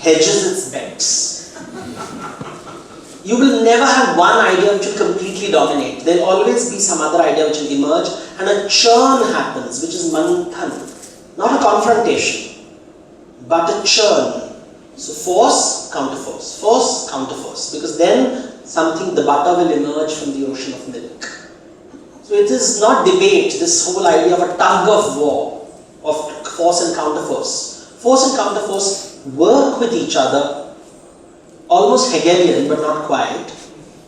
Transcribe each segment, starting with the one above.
hedges its bets. You will never have one idea which will completely dominate. There will always be some other idea which will emerge, and a churn happens, which is manthan. Not a confrontation, but a churn. So force, counterforce, force, counterforce. Because then something, the butter will emerge from the ocean of milk. So it is not debate, this whole idea of a tug of war, of force and counterforce. Force and counterforce work with each other, almost Hegelian, but not quite,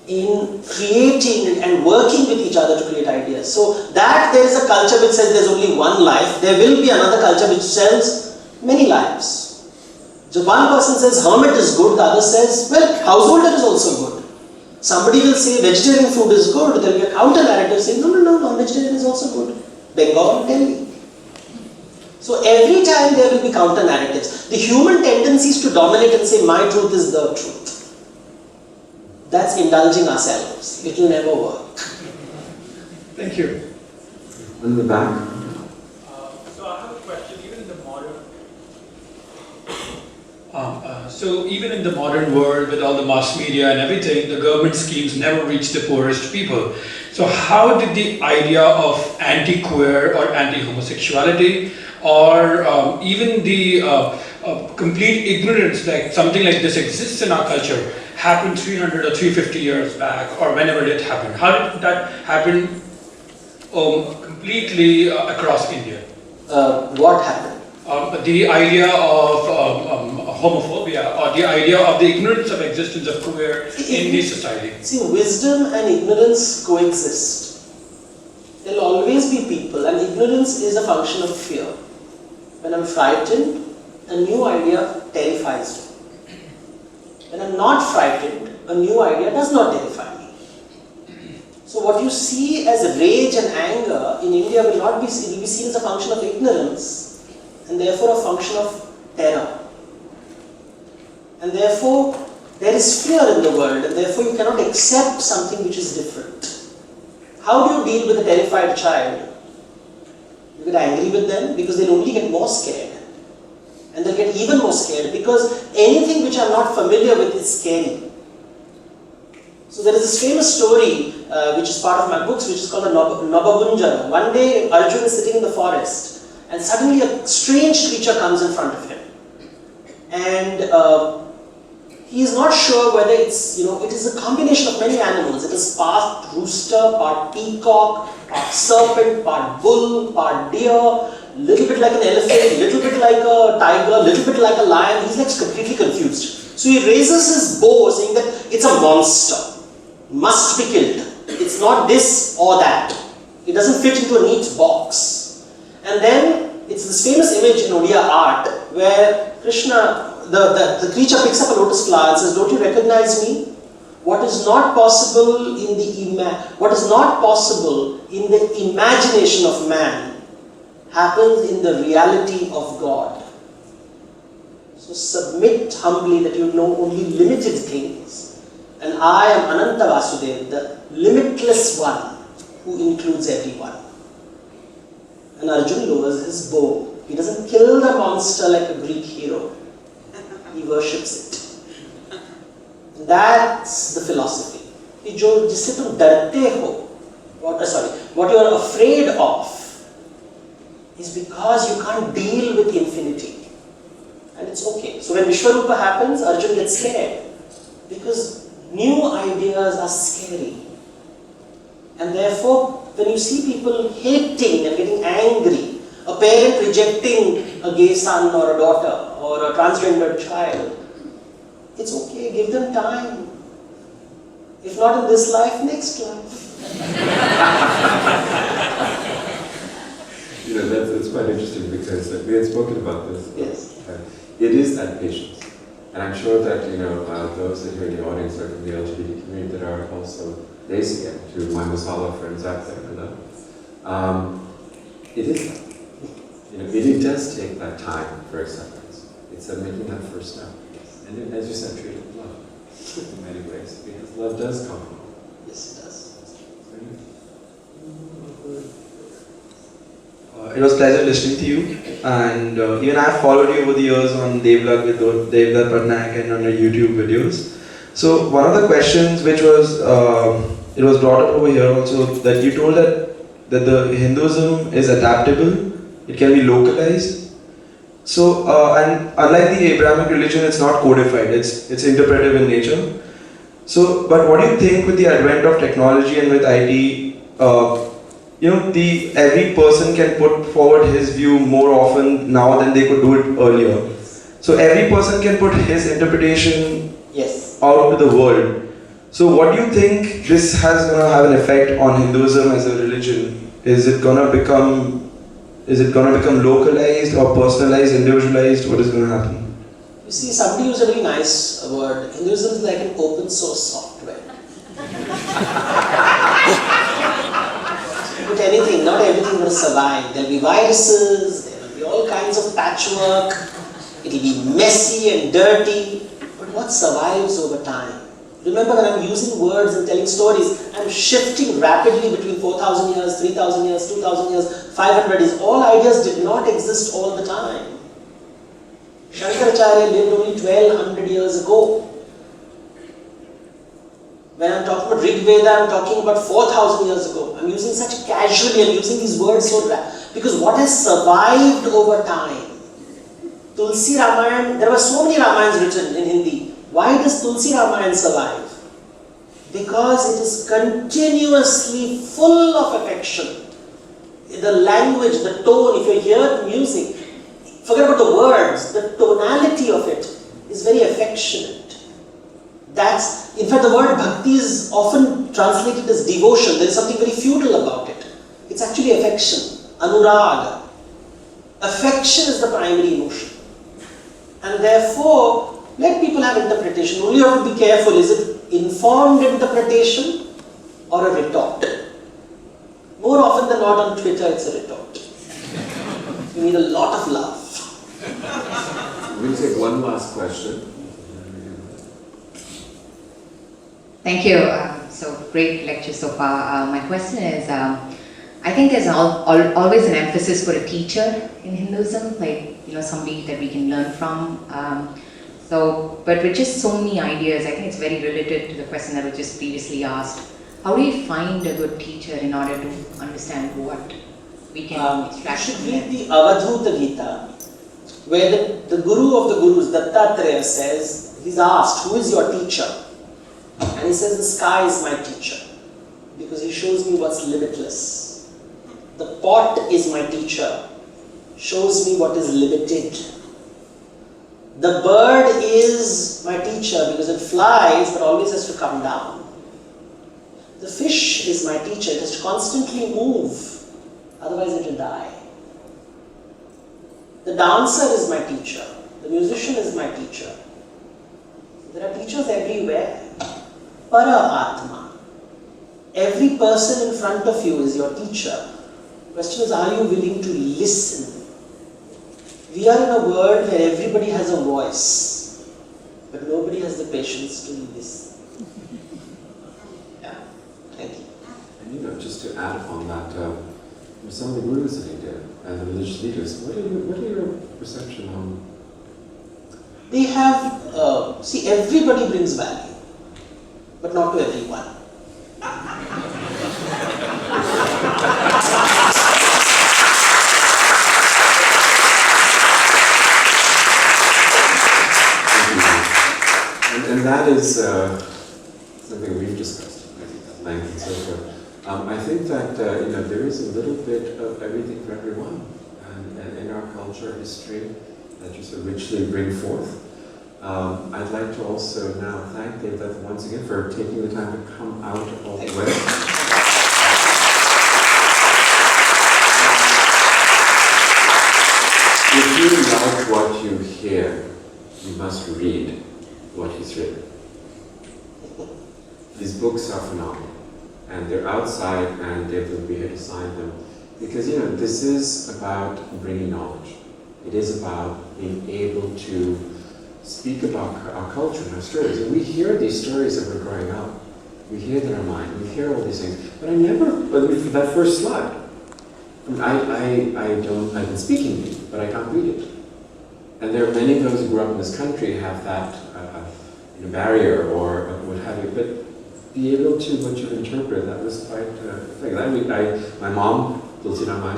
in creating and working with each other to create ideas. So that there is a culture which says there's only one life, there will be another culture which says many lives. So one person says hermit is good, the other says, well, householder is also good. Somebody will say vegetarian food is good, there will be a counter narrative saying, no, non-vegetarian is also good. Bengal, Delhi. So every time there will be counter narratives. The human tendency is to dominate and say my truth is the truth. That's indulging ourselves. It will never work. Thank you. In the back. So I have a question. Even in the modern world, with all the mass media and everything, the government schemes never reach the poorest people. So how did the idea of anti-queer or anti-homosexuality, or even the complete ignorance, like something like this exists in our culture, happen 300 or 350 years back, or whenever it happened? How did that happen completely across India? What happened? The idea of homophobia, or the idea of the ignorance of existence of queer in the society. See, wisdom and ignorance coexist. There will always be people, and ignorance is a function of fear. When I'm frightened, a new idea terrifies me. When I'm not frightened, a new idea does not terrify me. So what you see as rage and anger in India will not be seen, will be seen as a function of ignorance, and therefore a function of terror. And therefore, there is fear in the world, and therefore you cannot accept something which is different. How do you deal with a terrified child? You get angry with them because they'll only get more scared. And they'll get even more scared because anything which I'm not familiar with is scary. So there is this famous story which is part of my books, which is called the Nababunjara. One day Arjuna is sitting in the forest and suddenly a strange creature comes in front of him. And he is not sure whether it's, it is a combination of many animals. It is part rooster, part peacock, part serpent, part bull, part deer, little bit like an elephant, little bit like a tiger, little bit like a lion. He's like completely confused. So he raises his bow saying that it's a monster, must be killed. It's not this or that. It doesn't fit into a neat box. And then it's this famous image in Odia art where Krishna, the creature picks up a lotus flower and says, don't you recognize me? What is not possible in the imagination of man happens in the reality of God. So submit humbly that you know only limited things. And I am Ananta Vasudev, the limitless one who includes everyone. And Arjuna lowers his bow. He doesn't kill the monster like a Greek hero. He worships it. That's the philosophy. What you are afraid of is because you can't deal with infinity. And it's okay. So when Vishwarupa happens, Arjuna gets scared. Because new ideas are scary. And therefore, when you see people hating and getting angry, a parent rejecting a gay son or a daughter or a transgendered child, it's okay, give them time. If not in this life, next life. That's quite interesting because we had spoken about this. Yes. It is that patience. And I'm sure that, those that are in the audience are from the LGBT community that are also raising it to my Masala friends out there. It is that. It does take that time for acceptance. It's making that first step. And as you said, treat it with love in many ways, because love does come from love. Yes, it does. it was a pleasure listening to you. And even I have followed you over the years on Devdutt Pattanaik and on your YouTube videos. So one of the questions which was, it was brought up over here also, that you told that the Hinduism is adaptable, it can be localized. So, and unlike the Abrahamic religion, it's not codified, it's interpretive in nature. So, but what do you think with the advent of technology and with IT, every person can put forward his view more often now than they could do it earlier. So every person can put his interpretation out to the world. So what do you think this has going to have an effect on Hinduism as a religion? Is it going to become localized or personalized, individualized? What is going to happen? You see, somebody used a very nice word. Hinduism is like an open source software. Put anything, not everything will survive. There will be viruses, there will be all kinds of patchwork, it will be messy and dirty, but what survives over time? Remember, when I'm using words and telling stories, I'm shifting rapidly between 4,000 years, 3,000 years, 2,000 years, 500 years. All ideas did not exist all the time. Shankaracharya lived only 1200 years ago. When I'm talking about Rig Veda, I'm talking about 4,000 years ago. I'm using such casually, I'm using these words so because what has survived over time? Tulsi Ramayana, there were so many Ramayans written in Hindi. Why does Tulsi Ramayana survive? Because it is continuously full of affection. The language, the tone, if you hear music, forget about the words, the tonality of it is very affectionate. In fact, the word bhakti is often translated as devotion. There is something very feudal about it. It's actually affection, anuraga. Affection is the primary emotion. And therefore, let people have interpretation. Only you have to be careful. Is it informed interpretation or a retort? More often than not on Twitter, it's a retort. You need a lot of love. We'll take one last question. Thank you. So great lecture so far. My question is, I think there's always an emphasis for a teacher in Hinduism, like somebody that we can learn from. But with just so many ideas, I think it's very related to the question that was just previously asked. How do you find a good teacher in order to understand what we can extract You should from read them? the Avadhuta Gita, where the Guru of the Gurus, Dattatreya, says, he's asked, who is your teacher? And he says, the sky is my teacher, because he shows me what's limitless. The pot is my teacher, shows me what is limited. The bird is my teacher, because it flies, but always has to come down. The fish is my teacher, it has to constantly move, otherwise it will die. The dancer is my teacher, the musician is my teacher. There are teachers everywhere. Para Atma. Every person in front of you is your teacher. The question is, are you willing to listen? We are in a world where everybody has a voice, but nobody has the patience to listen. Yeah, thank you. And just to add upon that, some of the gurus in India and the religious leaders, what are your perception on? They have, everybody brings value, but not to everyone. And that is something we've discussed, I think, at length and so forth. I think that there is a little bit of everything for everyone, and in our culture, history, that you so richly bring forth. I'd like to also now thank Devdutt once again for taking the time to come out all the way. If you like what you hear, you must read what he's written. These books are phenomenal, and they're outside, and Devdutt will be here to sign them. Because, this is about bringing knowledge. It is about being able to speak about our culture and our stories. And we hear these stories as we're growing up. We hear them in our mind, we hear all these things. But that first slide, I can speak Hindi, but I can't read it. And there are many of those who grew up in this country have that barrier or what have you, but be able to interpret, that was quite, my mom, Tulsi Raman,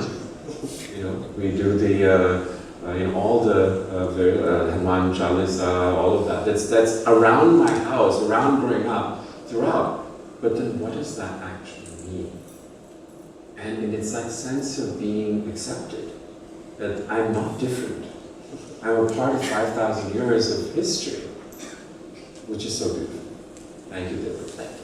we do the, all the Hanuman Chalisa, all of that. That's around my house, around growing up, throughout. But then what does that actually mean? And it's that sense of being accepted, that I'm not different. I'm a part of 5,000 years of history, which is so beautiful. Thank you, Devdutt.